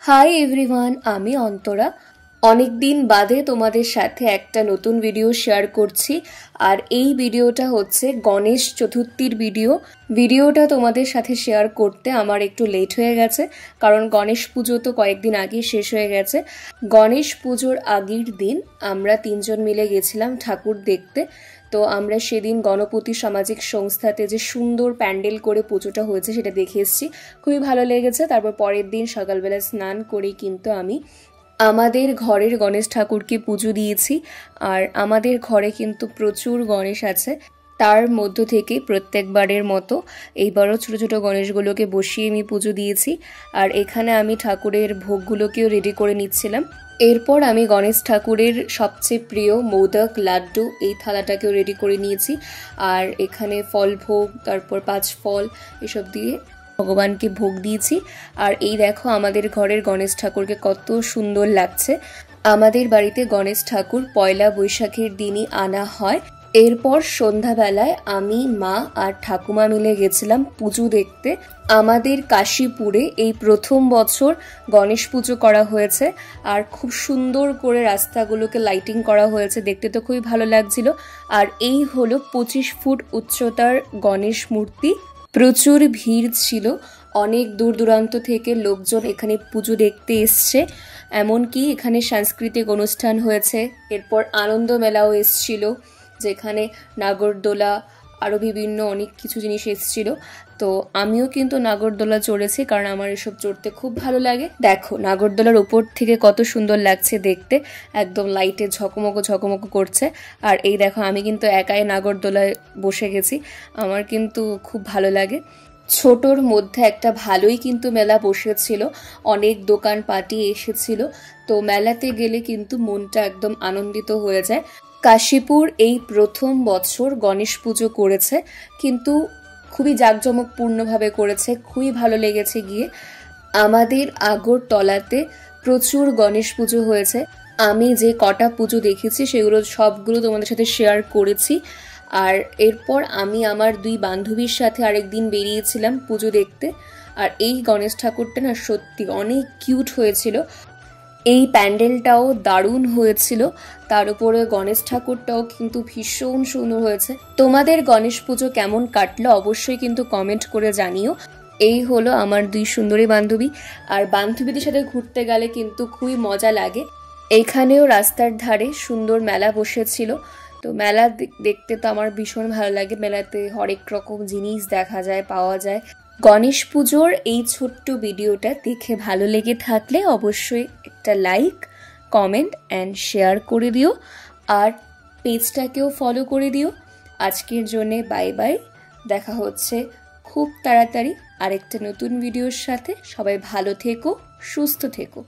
Hi everyone, আমি অন্তরা। অনেক দিন বাদে তোমাদের সাথে একটা নতুন ভিডিও শেয়ার করছি। আর এই ভিডিওটা হচ্ছে গণেশ চতুর্থীর ভিডিওটা তোমাদের সাথে শেয়ার করতে আমার একটু লেট হয়ে গেছে, কারণ গণেশ পুজো তো কয়েকদিন আগেই শেষ হয়ে গেছে। গণেশ পুজোর আগের দিন আমরা 3জন মিলে গেছিলাম ঠাকুর দেখতে। তো আমরা সেদিন গণপতি সামাজিক সংস্থাতে যে সুন্দর প্যান্ডেল করে পুজোটা হয়েছে সেটা দেখে এসেছি, খুবই ভালো লেগেছে। তারপর পরের দিন সকালবেলা স্নান করে কিন্তু আমি আমাদের ঘরের গণেশ ঠাকুরকে পুজো দিয়েছি। আর আমাদের ঘরে কিন্তু প্রচুর গণেশ আছে, তার মধ্য থেকে প্রত্যেকবারের মতো এইবারও ছোটো ছোটো গণেশগুলোকে বসিয়ে আমি পুজো দিয়েছি। আর এখানে আমি ঠাকুরের ভোগগুলোকেও রেডি করে নিচ্ছিলাম। এরপর আমি গণেশ ঠাকুরের সবচেয়ে প্রিয় মোদক লাড্ডু এই থালাটাকেও রেডি করে নিয়েছি। আর এখানে ফল ভোগ, তারপর 5 ফল এসব দিয়ে ভগবানকে ভোগ দিয়েছি। আর এই দেখো আমাদের ঘরের গণেশ ঠাকুরকে কত সুন্দর লাগছে। আমাদের বাড়িতে গণেশ ঠাকুর পয়লা বৈশাখের দিনই আনা হয়। এরপর সন্ধ্যাবেলায় আমি, মা আর ঠাকুমা মিলে গেছিলাম পুজো দেখতে। আমাদের কাশীপুরে এই প্রথম বছর গণেশ পুজো করা হয়েছে, আর খুব সুন্দর করে রাস্তাগুলোকে লাইটিং করা হয়েছে, দেখতে তো খুবই ভালো লাগছিল। আর এই হলো 25 ফুট উচ্চতার গণেশ মূর্তি। প্রচুর ভিড় ছিল, অনেক দূর দূরান্ত থেকে লোকজন এখানে পুজো দেখতে এসছে। এমনকি এখানে সাংস্কৃতিক অনুষ্ঠান হয়েছে। এরপর আনন্দ মেলাও এসছিল, যেখানে নাগরদোলা আরও বিভিন্ন অনেক কিছু জিনিস এসছিল। তো আমিও কিন্তু নাগরদোলা চড়েছি, কারণ আমার এসব চড়তে খুব ভালো লাগে। দেখো নাগরদোলার উপর থেকে কত সুন্দর লাগছে দেখতে, একদম লাইটে ঝকমকো ঝকমকো করছে। আর এই দেখো আমি কিন্তু একাই নাগরদোলায় বসে গেছি, আমার কিন্তু খুব ভালো লাগে। ছোটোর মধ্যে একটা ভালোই কিন্তু মেলা বসেছিল, অনেক দোকানপাটি এসেছিল। তো মেলাতে গেলে কিন্তু মনটা একদম আনন্দিত হয়ে যায়। কাশীপুর এই প্রথম বছর গণেশ পুজো করেছে, কিন্তু খুবই জাঁকজমকপূর্ণভাবে করেছে, খুবই ভালো লেগেছে গিয়ে। আমাদের আগরতলাতে প্রচুর গণেশ পুজো হয়েছে। আমি যে কটা পুজো দেখেছি সেগুলো সবগুলো তোমাদের সাথে শেয়ার করেছি। আর এরপর আমি আমার 2 বান্ধবীর সাথে আরেকদিন বেরিয়েছিলাম পুজো দেখতে। আর এই গণেশ ঠাকুরটা না সত্যি অনেক কিউট হয়েছিল। এই প্যান্ডেলটাও দারুণ হয়েছিল, তার উপরে গণেশ ঠাকুরটাও কিন্তু ভীষণ সুন্দর হয়েছে। তোমাদের গণেশ পুজো কেমন কাটলো অবশ্যই কিন্তু কমেন্ট করে জানিও। এই হলো আমার 2 সুন্দরী বান্ধবী। আর বান্ধবীদের সাথে ঘুরতে গেলে কিন্তু খুবই মজা লাগে। এইখানেও রাস্তার ধারে সুন্দর মেলা বসেছিল। তো মেলা দেখতে তো আমার ভীষণ ভালো লাগে, মেলাতে হরেক রকম জিনিস দেখা যায়, পাওয়া যায়। গণেশ পুজোর এই ছোট্ট ভিডিওটা দেখে ভালো লেগে থাকলে অবশ্যই একটা লাইক, কমেন্ট অ্যান্ড শেয়ার করে দিও। আর পেজটাকেও ফলো করে দিও। আজকের জন্যে বাই বাই, দেখা হচ্ছে খুব তাড়াতাড়ি আরেকটা নতুন ভিডিওর সাথে। সবাই ভালো থেকো, সুস্থ থেকো।